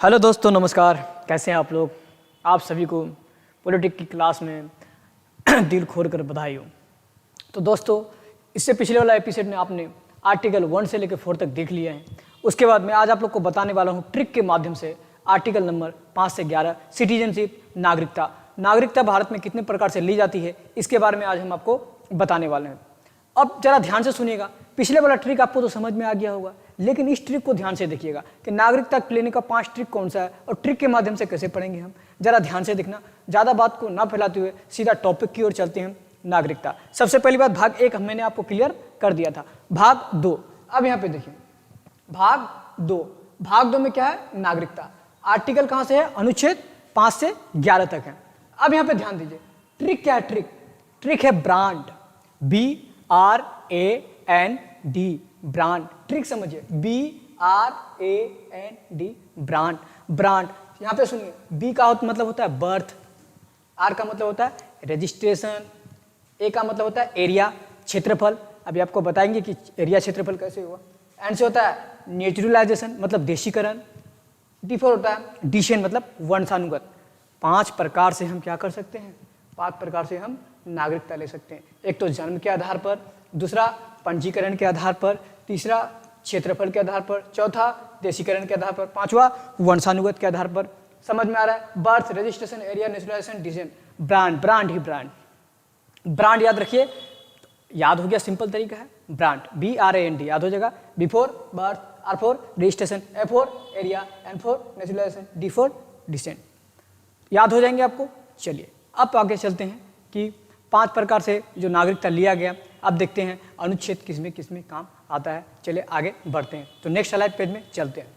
Hello दोस्तों, नमस्कार। कैसे हैं आप लोग? आप सभी को पॉलिटिक्स की क्लास में दिल खोल कर बधाई हो। तो दोस्तों, इससे पिछले वाला एपिसोड में आपने आर्टिकल 1 से लेकर 4 तक देख लिया है। उसके बाद मैं आज आप लोग को बताने वाला हूं ट्रिक के माध्यम से आर्टिकल नंबर 5 से 11 सिटीजनशिप, नागरिकता। नागरिकता भारत में कितने प्रकार से ली जाती है, इसके बारे में आज हम आपको बताने वाले हैं। अब जरा ध्यान से सुनिएगा। पिछले वाला ट्रिक आपको तो समझ में आ गया होगा, लेकिन इस ट्रिक को ध्यान से देखिएगा कि नागरिकता लेने का 5 ट्रिक कौन सा है और ट्रिक के माध्यम से कैसे पढ़ेंगे हम। जरा ध्यान से देखना, ज़्यादा बात को ना फैलाते हुए सीधा टॉपिक की ओर चलते हैं। नागरिकता, सबसे पहली बात भाग 1 मैंने आपको क्लियर कर दिया था। भाग 2, अब यहाँ पे देखिए भाग 2। भाग 2 में क्या है? नागरिकता। आर्टिकल कहाँ से है? अनुच्छेद 5 से 11 तक है। अब यहाँ पे ध्यान दीजिए, ट्रिक क्या है? ट्रिक है ब्रांड, BRAND, ब्रांड। ट्रिक समझिए, BRAND, ब्रांड। ब्रांड यहाँ पे सुनिए, B का मतलब होता है बर्थ, R का मतलब होता है रजिस्ट्रेशन, A का मतलब होता है एरिया, क्षेत्रफल। अभी आपको बताएंगे कि एरिया क्षेत्रफल कैसे हुआ। N से होता है नेचुरलाइजेशन, मतलब देशीकरण। D for होता है डिशन, मतलब वंशानुगत। 5 प्रकार से हम क्या कर सकते हैं? 5 प्रकार से हम नागरिकता ले सकते हैं। एक तो जन्म के आधार पर, दूसरा पंजीकरण के आधार पर, तीसरा क्षेत्रफल के आधार पर, चौथा देशीकरण के आधार पर, पांचवा वंशानुगत के आधार पर। समझ में आ रहा है? Birth, registration, area, naturalisation, decision, brand. Brand ही ब्रांड। ब्रांड याद रखिए, याद हो गया, सिंपल तरीका है। ब्रांड BRAND याद हो जाएगा। B for birth, R for registration, A for area, N for naturalisation, D for decision. याद हो जाएंगे आपको। चलिए अब आगे चलते हैं कि 5 प्रकार से जो नागरिकता लिया गया। अब देखते हैं अनुच्छेद किसमें काम आता है। चलिए आगे बढ़ते हैं। तो नेक्स्ट स्लाइड पेज में चलते हैं।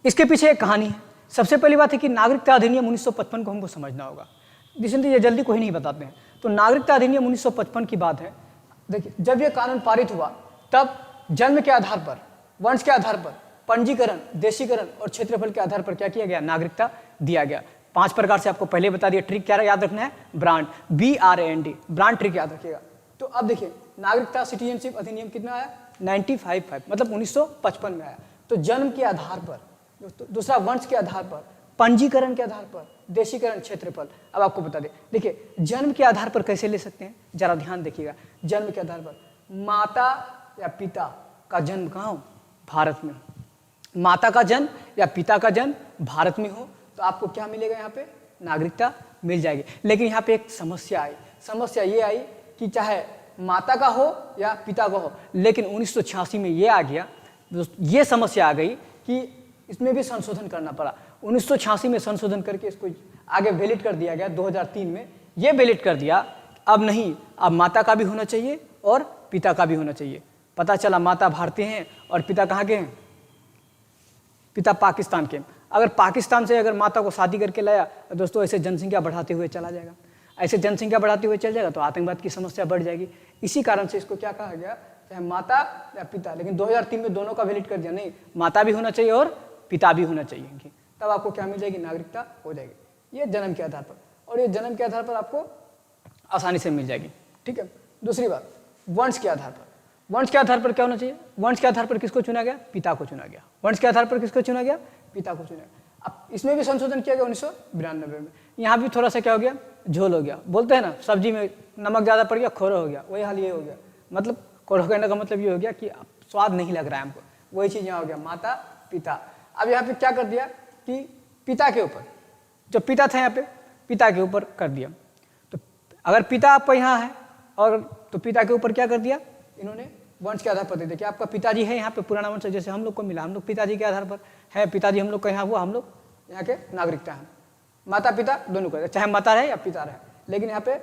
इसके पीछे एक कहानी है। सबसे पहली बात है कि नागरिकता अधिनियम 1955 को हमको समझना होगा। जिसमें ये जल्दी कोई नहीं बताते हैं। तो नागरिकता अधिनियम 1955 की बात है। देखिए, जब यह कानून पारित हुआ तब जन्म के आधार पर, वंश के आधार पर, पंजीकरण, देशीकरण और क्षेत्रफल के आधार पर क्या किया गया? नागरिकता दिया गया। 5 प्रकार से आपको पहले बता दिया। ट्रिक क्या याद रखना है? ब्रांड, BRAND, ब्रांड ट्रिक याद रखिएगा। तो अब देखिए, नागरिकता सिटीजनशिप अधिनियम कितना आया? 1955, मतलब 1955 में आया। तो जन्म के आधार पर, दूसरा वंश के आधार पर, पंजीकरण के आधार पर, देशीकरण, क्षेत्रफल। अब आपको बता दें, देखिए जन्म के आधार पर कैसे ले सकते हैं, जरा ध्यान देखिएगा। जन्म के आधार पर माता या पिता का जन्म कहाँ हो? भारत में हो। माता का जन्म या पिता का जन्म भारत में हो तो आपको क्या मिलेगा? यहाँ पे नागरिकता मिल जाएगी। लेकिन यहाँ पे एक समस्या आई। समस्या ये आई कि चाहे माता का हो या पिता का हो, लेकिन 1986 में ये आ गया, ये समस्या आ गई कि इसमें भी संशोधन करना पड़ा। 1986 में संशोधन करके इसको आगे वैलिड कर दिया गया। 2003 में ये वैलिड कर दिया, अब नहीं, अब माता का भी होना चाहिए और पिता का भी होना चाहिए। पता चला माता भारतीय हैं और पिता कहाँ के हैं? पिता पाकिस्तान के। अगर पाकिस्तान से अगर माता को शादी करके लाया दोस्तों, ऐसे जनसंख्या बढ़ाते हुए चला जाएगा। ऐसे जनसंख्या बढ़ाते हुए चल जाएगा तो आतंकवाद की समस्या बढ़ जाएगी। इसी कारण से इसको क्या कहा गया? चाहे माता या पिता। लेकिन 2003 में दोनों का वैलिड कर दिया, नहीं, माता भी होना चाहिए और पिता भी होना चाहिए। तब आपको क्या मिल जाएगी? नागरिकता हो जाएगी। ये जन्म के आधार पर, और ये जन्म के आधार पर आपको आसानी से मिल जाएगी। ठीक है। दूसरी बात, वंश के आधार पर। वंश के आधार पर क्या होना चाहिए? वंश के आधार पर किसको चुना गया? पिता को चुना गया। वंश के आधार पर किसको चुना गया? पिता को चुना गया। अब इसमें भी संशोधन किया गया 1992 में। यहाँ भी थोड़ा सा क्या हो गया? झोल हो गया। बोलते हैं ना, सब्जी में नमक ज़्यादा पड़ गया, खोरा हो गया। वही हाल ये हो गया। मतलब खोरा कहने का मतलब ये हो गया कि स्वाद नहीं लग रहा है हमको। वही चीज़ यहाँ हो गया, माता पिता। अब यहाँ पे क्या कर दिया कि पिता के ऊपर, जो पिता था यहाँ पे, पिता के ऊपर कर दिया। तो अगर पिता आपका यहाँ है और तो पिता के ऊपर क्या कर दिया इन्होंने? वंश के आधार पर दे दिया कि आपका पिताजी है यहाँ पे, पुराना वंश, जैसे हम लोग को मिला, हम लोग पिताजी के आधार पर है, पिताजी हम लोग का यहाँ हुआ, हम लोग यहाँ के नागरिकता है। माता पिता दोनों का, चाहे माता रहे या पिता रहे, लेकिन यहाँ पे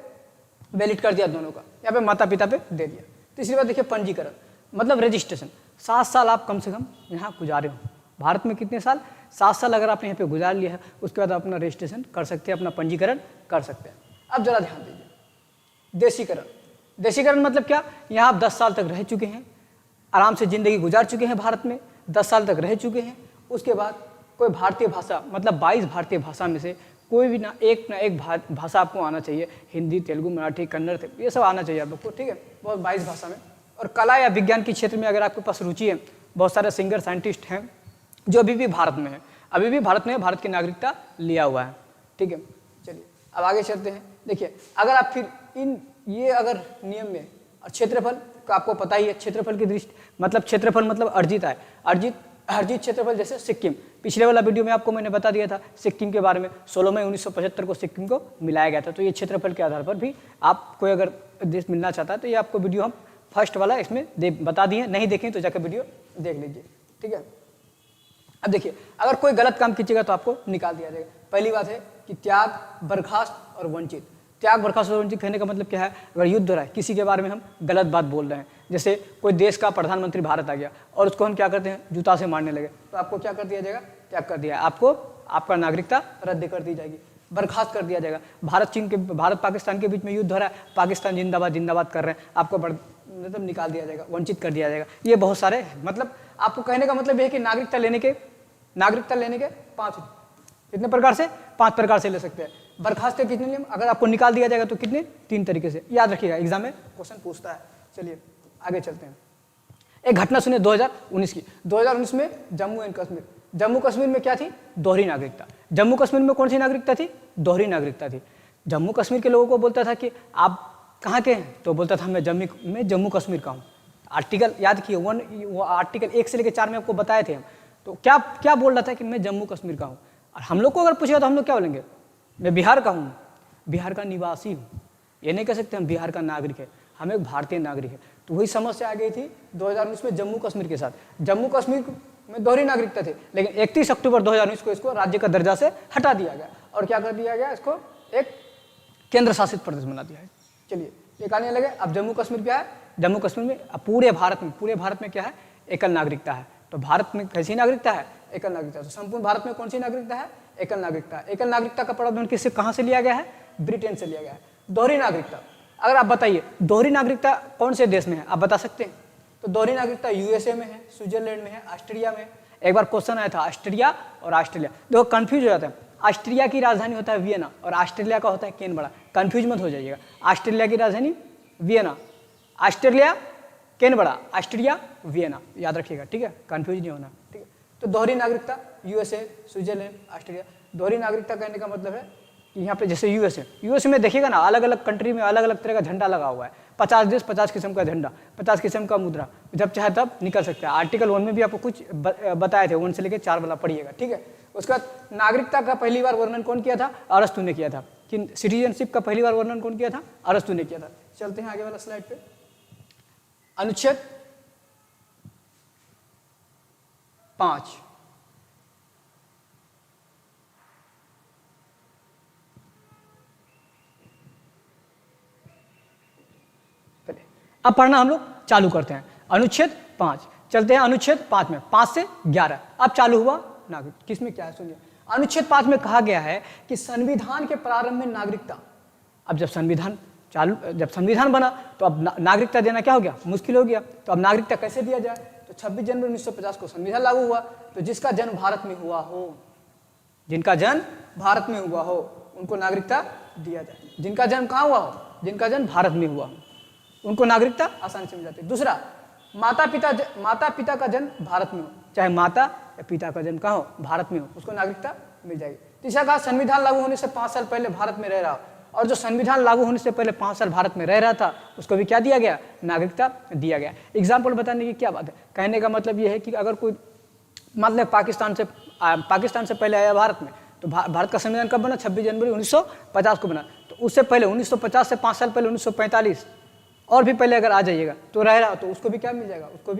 वैलिड कर दिया दोनों का, यहाँ पे माता पिता पे दे दिया। तीसरी बात देखिए, पंजीकरण, मतलब रजिस्ट्रेशन। 7 साल आप कम से कम यहाँ गुजारे हो। भारत में कितने साल? 7 साल अगर आपने यहाँ पे गुजार लिया है, उसके बाद अपना रजिस्ट्रेशन कर सकते हैं, अपना पंजीकरण कर सकते हैं। अब जरा ध्यान दीजिए, देशीकरण। देशीकरण मतलब क्या? यहाँ आप 10 साल तक रह चुके हैं, आराम से ज़िंदगी गुजार चुके हैं भारत में, 10 साल तक रह चुके हैं। उसके बाद कोई भारतीय भाषा, मतलब 22 भारतीय भाषा में से कोई भी ना एक भाषा आपको आना चाहिए। हिंदी, तेलुगु, मराठी, कन्नड़, ये सब आना चाहिए आपको। ठीक है, बहुत 22 भाषा में और कला या विज्ञान के क्षेत्र में अगर आपके पास रुचि है, बहुत सारे सिंगर साइंटिस्ट हैं जो अभी भी भारत में है, अभी भी भारत में भारत की नागरिकता लिया हुआ है। ठीक है, चलिए अब आगे चलते हैं। देखिए अगर आप फिर ये अगर नियम में, और क्षेत्रफल का आपको पता ही है, क्षेत्रफल की दृष्टि मतलब क्षेत्रफल मतलब अर्जित है, अर्जित क्षेत्रफल, जैसे सिक्किम, पिछले वाला वीडियो में आपको मैंने बता दिया था सिक्किम के बारे में, 16 मई 1975 को सिक्किम को मिलाया गया था। तो ये क्षेत्रफल के आधार पर भी आप कोई अगर देश मिलना चाहता है तो ये आपको वीडियो हम फर्स्ट वाला इसमें बता दिए, नहीं देखें तो जाकर वीडियो देख लीजिए। ठीक है, अब देखिए अगर कोई गलत काम कीजिएगा तो आपको निकाल दिया जाएगा। पहली बात है कि त्याग, बर्खास्त और वंचित। त्याग, बर्खास्त और वंचित कहने का मतलब क्या है, अगर युद्ध हो रहा है, किसी के बारे में हम गलत बात बोल रहे हैं, जैसे कोई देश का प्रधानमंत्री भारत आ गया और उसको हम क्या करते हैं, जूता से मारने लगे, तो आपको क्या कर दिया जाएगा, त्याग कर दिया, आपको आपका नागरिकता रद्द कर दी जाएगी, बर्खास्त कर दिया जाएगा। भारत पाकिस्तान के बीच में युद्ध हो रहा है, पाकिस्तान जिंदाबाद जिंदाबाद कर रहे हैं, आपको मतलब निकाल दिया जाएगा, वंचित कर दिया जाएगा। ये बहुत सारे मतलब आपको कहने का मतलब ये है कि नागरिकता लेने के 5 कितने प्रकार से, 5 प्रकार से ले सकते हैं। बर्खास्त के कितने नियम, अगर आपको निकाल दिया जाएगा तो कितने, 3 तरीके से, याद रखिएगा, एग्जाम में क्वेश्चन पूछता है। चलिए आगे चलते हैं। एक घटना सुनिए 2019 की। 2019 में जम्मू कश्मीर में क्या थी, दोहरी नागरिकता। जम्मू कश्मीर में कौन सी नागरिकता थी, दोहरी नागरिकता थी। जम्मू कश्मीर के लोगों को बोलता था कि आप कहाँ के हैं, तो बोलता था मैं जम्मू कश्मीर का हूँ। आर्टिकल याद किए, वो आर्टिकल 1 से लेकर 4 में आपको बताए थे हम। तो क्या क्या बोल रहा था कि मैं जम्मू कश्मीर का हूँ, और हम लोग को अगर पूछेगा तो हम लोग क्या बोलेंगे, मैं बिहार का हूँ, बिहार का निवासी हूँ। ये नहीं कह सकते हम बिहार का नागरिक है, हम एक भारतीय नागरिक है। तो वही समस्या आ गई थी 2019 में जम्मू कश्मीर के साथ। जम्मू कश्मीर में दोहरी नागरिकता थी, लेकिन 31 अक्टूबर 2019 को इसको राज्य का दर्जा से हटा दिया गया और क्या कर दिया गया, इसको एक केंद्र शासित प्रदेश बना दिया है। चलिए ये कहने लगे अब जम्मू कश्मीर क्या है, जम्मू कश्मीर में पूरे भारत में क्या है, एकल नागरिकता है। तो भारत में कैसी नागरिकता है, एकल नागरिकता। तो संपूर्ण भारत में कौन सी नागरिकता है, एकल नागरिकता। एकल नागरिकता का प्रावधान किससे, कहाँ से लिया गया है, ब्रिटेन से लिया गया है। दोहरी नागरिकता, अगर आप बताइए दोहरी नागरिकता कौन से देश में है, आप बता सकते हैं। तो दोहरी नागरिकता यूएसए में है, स्विट्जरलैंड में है, ऑस्ट्रिया में। एक बार क्वेश्चन आया था ऑस्ट्रिया और ऑस्ट्रेलिया, देखो कंफ्यूज हो जाता है। ऑस्ट्रिया की राजधानी होता है वियना और ऑस्ट्रेलिया का होता है कैनबरा, कंफ्यूज मत हो जाइएगा। ऑस्ट्रेलिया की राजधानी Vienna, Australia Canberra, Austria Vienna, याद रखिएगा, ठीक है, कंफ्यूज नहीं होना, ठीक है। तो दोहरी नागरिकता यूएसए, स्विट्जरलैंड, ऑस्ट्रेलिया। दोहरी नागरिकता कहने का मतलब है कि यहाँ पे जैसे यूएसए में देखिएगा ना, अलग अलग कंट्री में अलग अलग तरह का झंडा लगा हुआ है, 50 देश 50 किस्म का झंडा, 50 किस्म का मुद्रा, जब चाहे तब निकल सकता है। आर्टिकल 1 में भी आपको कुछ बताए थे, 1 से लेकर 4 वाला पढ़िएगा, ठीक है। उसका नागरिकता का पहली बार वर्णन कौन किया था, अरस्तु ने किया था। कि सिटीजनशिप का पहली बार वर्णन कौन किया था, अरस्तु ने किया था। चलते हैं आगे वाला स्लाइड पे। अनुच्छेद 5, अब पढ़ना हम लोग चालू करते हैं। अनुच्छेद 5, चलते हैं अनुच्छेद 5 में, 5 से 11 अब चालू हुआ नागरिक। किसमें क्या है सुनिए, अनुच्छेद 5 में कहा गया है कि संविधान के प्रारंभ में नागरिकता, अब जब संविधान बना तो अब नागरिकता देना क्या हो गया, मुश्किल हो गया। तो अब नागरिकता कैसे दिया जाए, तो 26 जनवरी 1950 को संविधान लागू हुआ। तो जिसका जन्म भारत में हुआ हो, जिनका जन्म भारत में हुआ हो, उनको नागरिकता दिया जाए। जिनका जन्म कहाँ हुआ हो, जिनका जन्म भारत में हुआ हो, उनको नागरिकता आसानी से मिल जाती है। दूसरा, माता पिता का जन्म भारत में हो, चाहे माता या पिता का जन्म कहाँ हो, भारत में हो, उसको नागरिकता मिल जाएगी। तीसरा कहा, संविधान लागू होने से 5 साल पहले भारत में रह रहा हो, और जो संविधान लागू होने से पहले 5 साल भारत में रह रहा था उसको भी क्या दिया गया, नागरिकता दिया गया। एग्जाम्पल बताने की क्या बात है, कहने का मतलब ये है कि अगर कोई मतलब पाकिस्तान से पहले आया भारत में, तो भारत का संविधान कब बना, 26 जनवरी 1950 को बना। तो उससे पहले 1950 से 5 साल पहले 1945 और भी पहले अगर आ जाइएगा तो रह रहा, तो उसको भी क्या मिल जाएगा, उसको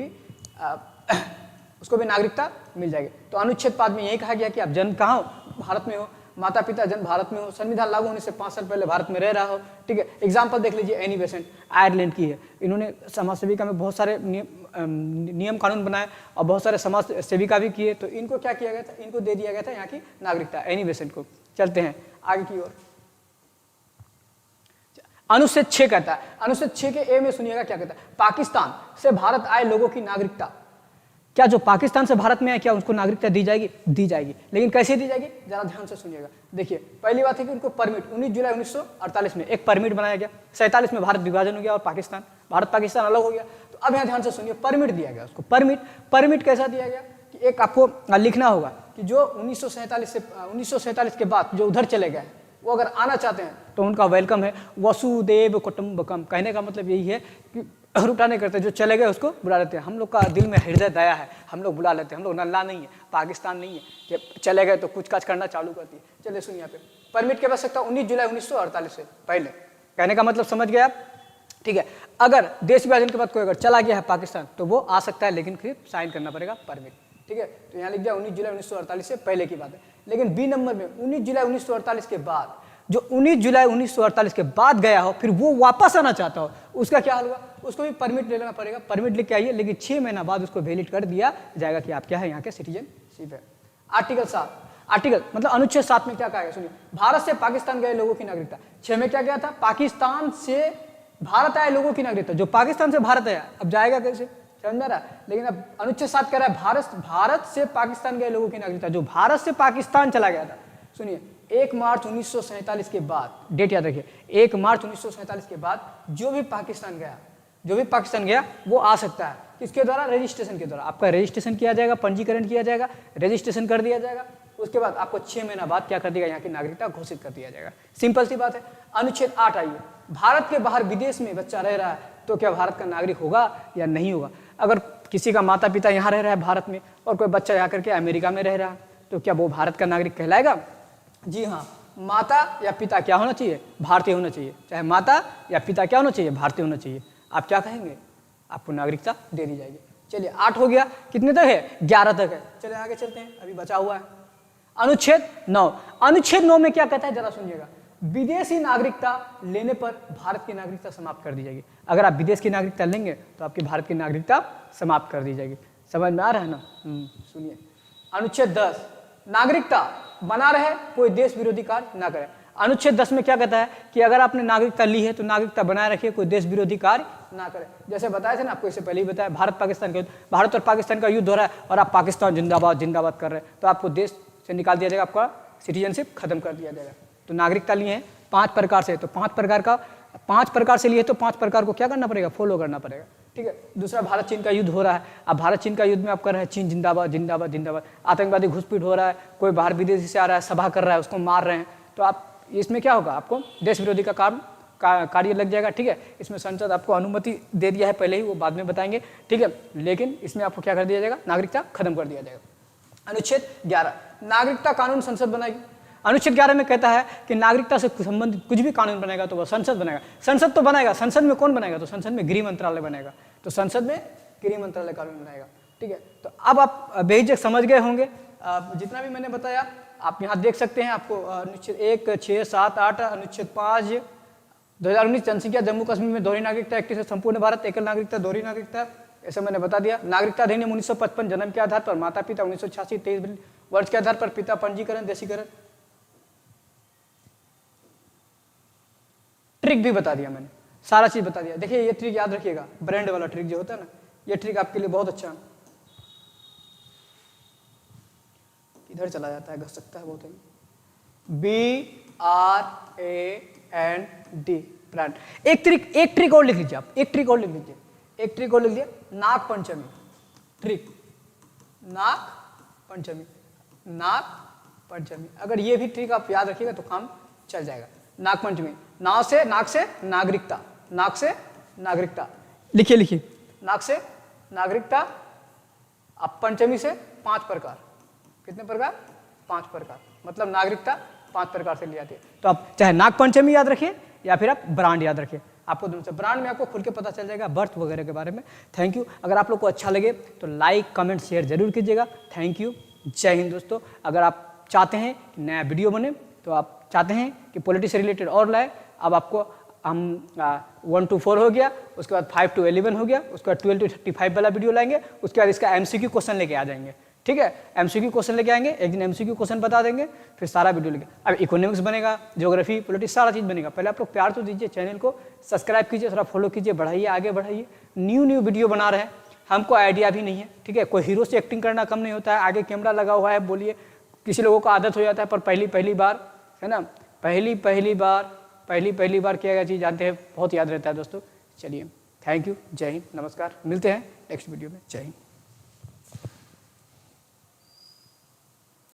भी नागरिकता मिल जाएगी। तो अनुच्छेद 5 में यही कहा गया कि आप जन्म कहाँ हो, भारत में हो, माता पिता जन्म भारत में हो, संविधान लागू होने से 5 साल पहले भारत में रह रहा हो, ठीक है। एग्जाम्पल देख लीजिए, एनी बेसेंट आयरलैंड की है। इन्होंने समाज सेविका में बहुत सारे नियम कानून बनाए और बहुत सारे समाज सेविका भी किए। तो इनको क्या किया गया था, इनको दे दिया गया था यहाँ की नागरिकता, एनी बेसेंट को। चलते हैं आगे की ओर। अनुच्छेद 6 कहता है, अनुच्छेद 6 के ए में सुनिएगा क्या कहता है, पाकिस्तान से भारत आए लोगों की नागरिकता, क्या जो पाकिस्तान से भारत में है क्या उनको नागरिकता दी जाएगी, दी जाएगी। लेकिन कैसे दी जाएगी, जरा ध्यान से सुनिएगा। देखिए पहली बात है कि उनको परमिट, 19 जुलाई 1948 में एक परमिट बनाया गया। 47 में भारत विभाजन हो गया और भारत पाकिस्तान अलग हो गया। तो अब यहाँ ध्यान से सुनिए, परमिट दिया गया उसको, परमिट कैसा दिया गया कि एक आपको लिखना होगा कि जो 1947 के बाद जो उधर चले गए वो अगर आना चाहते हैं तो उनका वेलकम है। वसुदेव कुटुंबकम, कहने का मतलब यही है कि रुटा नहीं करते, जो चले गए उसको बुला लेते हैं। हम लोग का दिल में हृदय दया है, हम लोग बुला लेते हैं। हम लोग नल्ला नहीं है, पाकिस्तान नहीं है कि चले गए तो कुछ काज करना चालू करती है। चलिए सुनिए यहाँ पे, परमिट के आवश्यकता 19 जुलाई 1948 से पहले, कहने का मतलब समझ गए आप, ठीक है। अगर देश विभाजन के बाद कोई अगर चला गया है पाकिस्तान तो वो आ सकता है, लेकिन फिर साइन करना पड़ेगा परमिट, ठीक है। तो यहाँ लिख दिया 19 जुलाई 1948 से पहले की बात है। लेकिन बी नंबर में 19 जुलाई 1948 के बाद, जो 19 जुलाई 1948 के बाद गया हो फिर वो वापस आना चाहता हो, उसका क्या हाल हुआ, उसको भी परमिट ले लेना पड़ेगा। परमिट लेके आइए, लेकिन 6 महीना बाद उसको वैलिड कर दिया जाएगा कि आप क्या है, यहाँ के सिटीजनशिप है। आर्टिकल 7, आर्टिकल मतलब अनुच्छेद 7 में क्या कहा गया सुनिए, भारत से पाकिस्तान गए लोगों की नागरिकता। 6 में क्या गया था, पाकिस्तान से भारत आए लोगों की नागरिकता। जो पाकिस्तान से भारत आया अब जाएगा कैसे, समझ में आ रहा है। लेकिन अब अनुच्छेद 7 कह रहा है भारत से पाकिस्तान गए लोगों की नागरिकता, जो भारत से पाकिस्तान चला गया था। सुनिए 1 मार्च 1947 के बाद, डेट याद रखिए, 1 मार्च 1947 के बाद जो भी पाकिस्तान गया वो आ सकता है। किसके द्वारा, रजिस्ट्रेशन के द्वारा। आपका रजिस्ट्रेशन किया जाएगा, पंजीकरण किया जाएगा, रजिस्ट्रेशन कर दिया जाएगा, उसके बाद आपको 6 महीना बाद क्या कर देगा, यहाँ की नागरिकता घोषित कर दिया जाएगा। सिंपल सी बात है। अनुच्छेद 8 आइए, भारत के बाहर विदेश में बच्चा रह रहा है तो क्या भारत का नागरिक होगा या नहीं होगा। अगर किसी का माता पिता यहाँ रह रहा है भारत में और कोई बच्चा यहाँ करके अमेरिका में रह रहा है तो क्या वो भारत का नागरिक कहलाएगा। जी हाँ, माता या पिता क्या होना चाहिए, भारतीय होना चाहिए। चाहे माता या पिता क्या होना चाहिए, भारतीय होना चाहिए। आप क्या कहेंगे, आपको नागरिकता दे दी जाएगी। चलिए 8 हो गया, कितने तक है, 11 तक है। चलिए आगे चलते हैं, अभी बचा हुआ है अनुच्छेद 9। अनुच्छेद 9 में क्या कहता है, जरा सुनिएगा। विदेशी नागरिकता लेने पर भारत की नागरिकता समाप्त कर दी जाएगी। अगर आप विदेश की नागरिकता लेंगे तो आपकी भारत की नागरिकता समाप्त कर दी जाएगी। समझ में आ रहा है ना। सुनिए अनुच्छेद 10, नागरिकता बना रहे, कोई देश विरोधी कार्य ना करे। अनुच्छेद 10 में क्या कहता है कि अगर आपने नागरिकता ली है तो नागरिकता बनाए रखिए, कोई देश विरोधी कार्य ना करे। जैसे बताया था ना आपको, इससे पहले ही बताया, भारत पाकिस्तान का युद्ध, भारत और पाकिस्तान का युद्ध हो रहा है और आप पाकिस्तान जिंदाबाद जिंदाबाद कर रहे हैं तो आपको देश से निकाल दिया जाएगा, आपका सिटीजनशिप खत्म कर दिया जाएगा। तो नागरिकता लिए हैं 5 प्रकार से, तो 5 प्रकार से लिए तो 5 प्रकार को क्या करना पड़ेगा, फॉलो करना पड़ेगा, ठीक है। दूसरा, भारत चीन का युद्ध हो रहा है। अब भारत चीन का युद्ध में आप कर रहे हैं चीन जिंदाबाद जिंदाबाद जिंदाबाद, आतंकवादी घुसपैठ हो रहा है, कोई बाहर विदेशी से आ रहा है, सभा कर रहा है, उसको मार रहे हैं, तो आप इसमें क्या होगा, आपको देश विरोधी का कार्य लग जाएगा, ठीक है। इसमें संसद आपको अनुमति दे दिया है पहले ही, वो बाद में बताएंगे, ठीक है। लेकिन इसमें आपको क्या कर दिया जाएगा, नागरिकता खत्म कर दिया जाएगा। अनुच्छेद 11, नागरिकता कानून संसद बनाएगी। अनुच्छेद 11 में कहता है कि नागरिकता से संबंधित कुछ भी कानून बनेगा तो वह संसद बनाएगा। संसद तो बनाएगा, संसद में कौन बनाएगा, तो संसद में गृह मंत्रालय बनाएगा, तो संसद में गृह मंत्रालय कानून बनाएगा, ठीक है। तो अब आप बेहिचक समझ गए होंगे जितना भी मैंने बताया। आप यहाँ देख सकते हैं, आपको अनुच्छेद 1, 6, 7, 8, अनुच्छेद 5, 2019 जनसंख्या जम्मू कश्मीर में दोहरी नागरिकता एक्ट से संपूर्ण भारत एकल नागरिकता, दोहरी नागरिकता, ऐसा मैंने बता दिया। नागरिकता अधिनियम 1955 जन्म के आधार पर, माता पिता 1986 23 वर्ष के आधार पर पिता पंजीकरण, देशीकरण, ट्रिक भी बता दिया मैंने, सारा चीज बता दिया। देखिए ये ट्रिक याद रखिएगा, ब्रांड वाला ट्रिक जो होता है ना, ये ट्रिक आपके लिए बहुत अच्छा है। इधर चला जाता है, घस सकता है बहुत, BRAND, ब्रांड। एक ट्रिक और लिख लीजिए आप, एक ट्रिक और लिख लीजिए, नाग पंचमी ट्रिक, नाग पंचमी। अगर ये भी ट्रिक आप याद रखिएगा तो काम चल जाएगा। नाग पंचमी, नाग से नागरिकता, लिखिए, नाग से नागरिकता, अब पंचमी से 5 प्रकार, कितने प्रकार, 5 प्रकार, मतलब नागरिकता 5 प्रकार से ली जाती है। तो आप चाहे नाग पंचमी याद रखिए या फिर आप ब्रांड याद रखिए, आपको दोनों से। ब्रांड में आपको खुल के पता चल जाएगा बर्थ वगैरह के बारे में। Thank you. अगर आप लोग को अच्छा लगे तो लाइक, कमेंट, शेयर जरूर कीजिएगा। थैंक यू, जय हिंद दोस्तों। अगर आप चाहते हैं कि नया वीडियो बने, तो आप चाहते हैं कि पॉलिटिक्स से रिलेटेड और लाए, अब आपको हम 1 to 4 हो गया, उसके बाद 5 to 11 हो गया, उसके बाद 12 to 35 वाला वीडियो लाएंगे, उसके बाद इसका MCQ क्वेश्चन लेके आ जाएंगे, ठीक है। MCQ क्वेश्चन लेके आएंगे, एक दिन MCQ क्वेश्चन बता देंगे, फिर सारा वीडियो लेके। अब इकोनॉमिक्स बनेगा, ज्योग्राफी, पॉलिटिक्स, सारा चीज़ बनेगा। पहले आप लोग प्यार तो दीजिए, चैनल को सब्सक्राइब कीजिए, थोड़ा फॉलो कीजिए, बढ़ाइए, आगे बढ़ाइए। न्यू वीडियो बना रहे हैं, हमको आइडिया भी नहीं है, ठीक है। कोई हीरो से एक्टिंग करना कम नहीं होता है, आगे कैमरा लगा हुआ है, बोलिए। किसी लोगों को आदत हो जाता है, पर पहली बार है ना, पहली बार किया गया चीज़ जानते हैं, बहुत याद रहता है दोस्तों। चलिए। थैंक यू, जय हिंद, नमस्कार, मिलते हैं नेक्स्ट वीडियो में, जय हिंद।